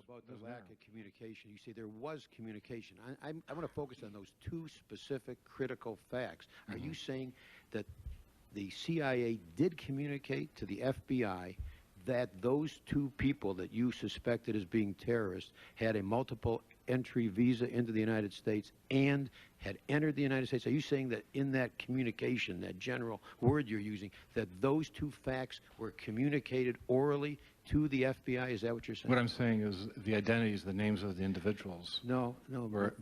About the lack of communication. You say there was communication. I want to focus on those two specific critical facts. Are you saying that the CIA did communicate to the FBI that those two people that you suspected as being terrorists had a multiple entry visa into the United States and had entered the United States? Are you saying that in that communication, that general word you're using, that those two facts were communicated orally to the FBI? Is that what you're saying? What I'm saying is the identities, the names of the individuals. No.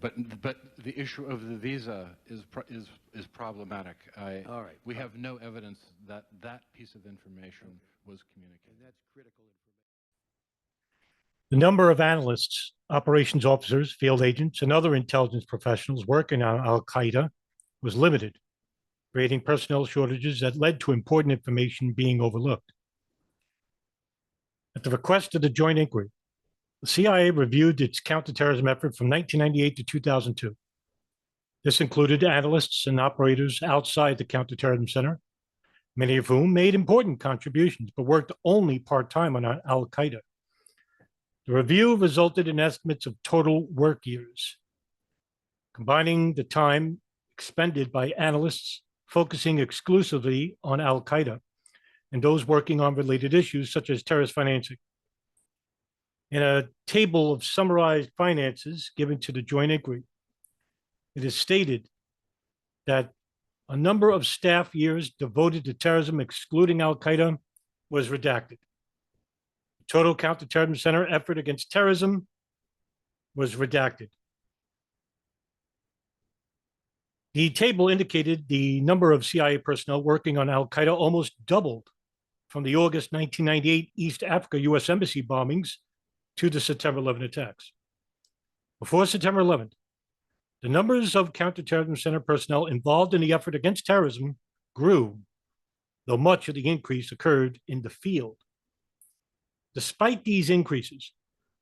But the issue of the visa is problematic. All right. We have no evidence that that piece of information was communicated. And that's critical information. The number of analysts, operations officers, field agents, and other intelligence professionals working on al-Qaeda was limited, creating personnel shortages that led to important information being overlooked. At the request of the Joint Inquiry, the CIA reviewed its counterterrorism effort from 1998 to 2002. This included analysts and operators outside the Counterterrorism Center, many of whom made important contributions but worked only part-time on al-Qaeda. The review resulted in estimates of total work years, combining the time expended by analysts focusing exclusively on al-Qaeda and those working on related issues such as terrorist financing. In a table of summarized finances given to the Joint Inquiry, it is stated that a number of staff years devoted to terrorism, excluding al-Qaeda, was redacted. The total Counterterrorism Center effort against terrorism was redacted. The table indicated the number of CIA personnel working on al-Qaeda almost doubled from the August 1998 East Africa U.S. Embassy bombings to the September 11 attacks. Before September 11th, the numbers of Counterterrorism Center personnel involved in the effort against terrorism grew, though much of the increase occurred in the field. Despite these increases,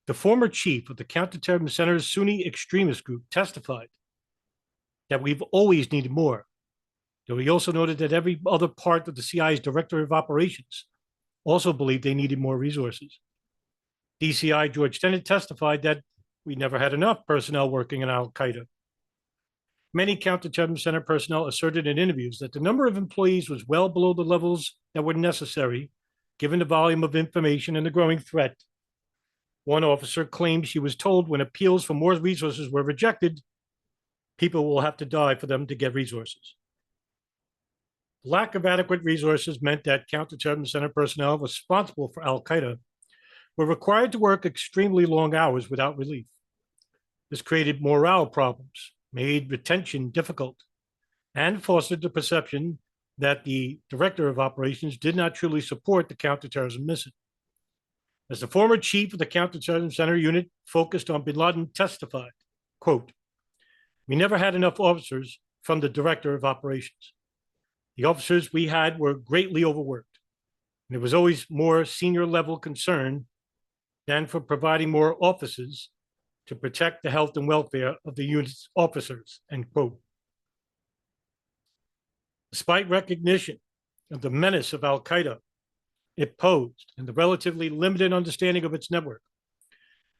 the former chief of the Counterterrorism Center's Sunni extremist group testified that we've always needed more. Though he also noted that every other part of the CIA's Director of Operations also believed they needed more resources. DCI George Tenet testified that we never had enough personnel working in al-Qaeda. Many Counterterrorism Center personnel asserted in interviews that the number of employees was well below the levels that were necessary, given the volume of information and the growing threat. One officer claimed she was told when appeals for more resources were rejected, people will have to die for them to get resources. The lack of adequate resources meant that Counterterrorism Center personnel responsible for al-Qaeda were required to work extremely long hours without relief. This created morale problems, made retention difficult, and fostered the perception that the Director of Operations did not truly support the counterterrorism mission. As the former chief of the Counterterrorism Center unit focused on bin Laden testified, quote, "We never had enough officers from the Director of Operations. The officers we had were greatly overworked, and there was always more senior level concern than for providing more officers to protect the health and welfare of the unit's officers," end quote. Despite recognition of the menace of al-Qaeda it posed and the relatively limited understanding of its network,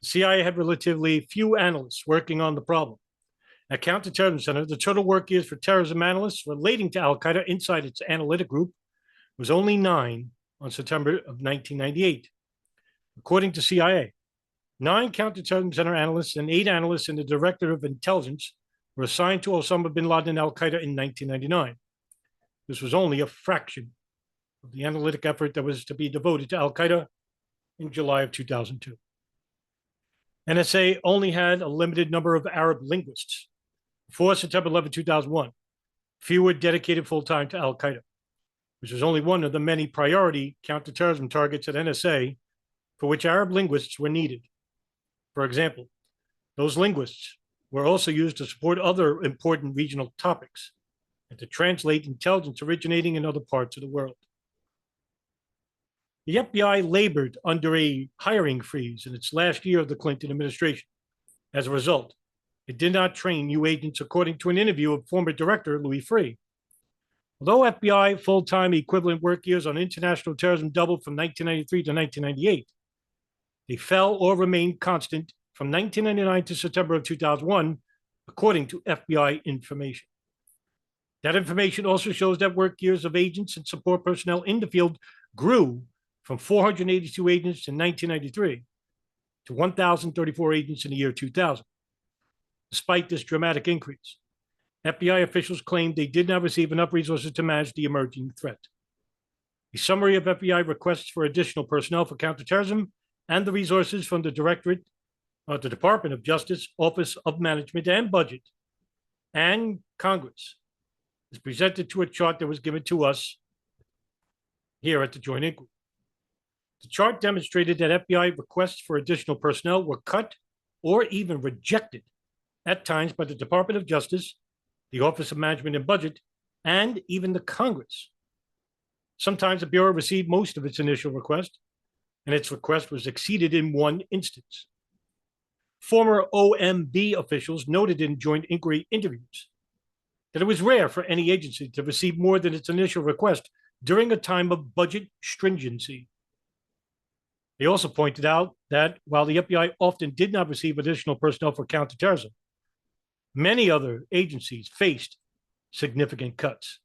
the CIA had relatively few analysts working on the problem. At Counterterrorism Center, the total work years for terrorism analysts relating to al-Qaeda inside its analytic group was only 9 on September of 1998. According to CIA, 9 Counterterrorism Center analysts and 8 analysts in the Director of Intelligence were assigned to Osama bin Laden and al-Qaeda in 1999. This was only a fraction of the analytic effort that was to be devoted to al-Qaeda in July of 2002. NSA only had a limited number of Arab linguists. Before September 11, 2001, few were dedicated full-time to al-Qaeda, which was only one of the many priority counterterrorism targets at NSA for which Arab linguists were needed. For example, those linguists were also used to support other important regional topics and to translate intelligence originating in other parts of the world. The FBI labored under a hiring freeze in its last year of the Clinton administration. As a result, it did not train new agents, according to an interview of former director Louis Freeh. Although FBI full-time equivalent work years on international terrorism doubled from 1993 to 1998, They fell or remained constant from 1999 to September of 2001, according to FBI information. That information also shows that work years of agents and support personnel in the field grew from 482 agents in 1993 to 1,034 agents in the year 2000. Despite this dramatic increase, FBI officials claimed they did not receive enough resources to manage the emerging threat. A summary of FBI requests for additional personnel for counterterrorism and the resources from the the Department of Justice, Office of Management and Budget, and Congress is presented to a chart that was given to us here at the Joint Inquiry. The chart demonstrated that FBI requests for additional personnel were cut or even rejected at times by the Department of Justice, the Office of Management and Budget, and even the Congress. Sometimes the Bureau received most of its initial request, and its request was exceeded in one instance. Former OMB officials noted in joint inquiry interviews that it was rare for any agency to receive more than its initial request during a time of budget stringency. They also pointed out that while the FBI often did not receive additional personnel for counterterrorism, many other agencies faced significant cuts.